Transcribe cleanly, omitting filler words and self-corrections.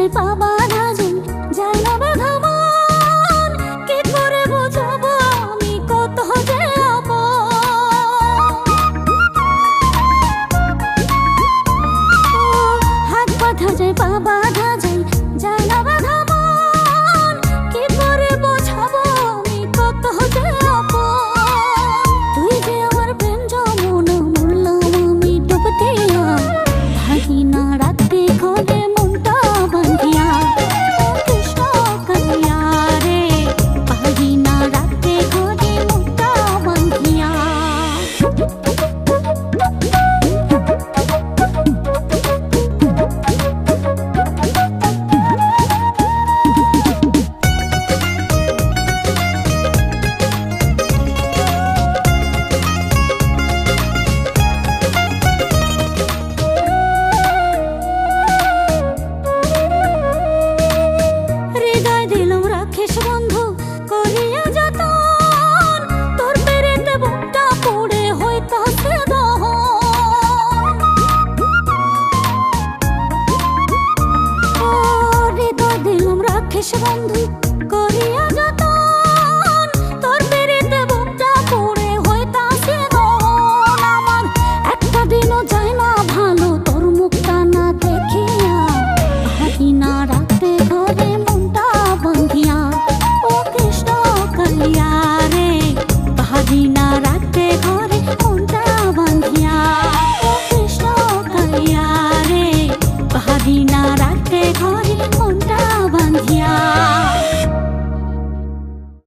যায় পা বাঁধা যায়, যায় না বাঁধা মন, কি করে বোঝাবো আমি কত যে আপন। হাত বাঁধা যায় পা বাঁধা যায়, যায় না বাঁধা মন, কি করে বোঝাবো আমি কত যে আপন। তুই যে আমার প্রেম যমুনা, মরলাম আমি ডুব দিয়া, ভাগি না রাতে ঘরে মনটা বাঁধিয়া। ও কৃষ্ণ কালিয়া রে, ভাগি না রাতে ঘরে মনটা বাঁধিয়া। হৃদয় দিলাম রাখিস বন্ধু করিয়া যতন, তোর পেরেতে বুকটা পড়ে হইতাছে দহন। ও হৃদয় দিলাম রাখিস বন্ধু করিয়া যতন, তোর পেরেতে বুকটা পড়ে হইতাছে দহন। আমার একটা দিনও যায় না ভালো তোর মুখটা না দেখিয়া, ভাগি না রাতে ঘরে মনটা বাঁধিয়া। ও কৃষ্ণ কালিয়া রে, ভাগি না রাতে ঘরে মনটা বাঁধিয়া। ও কৃষ্ণ কালিয়া রে, ভাগি না রাতে ঘরে মনটা বাঁধিয়া।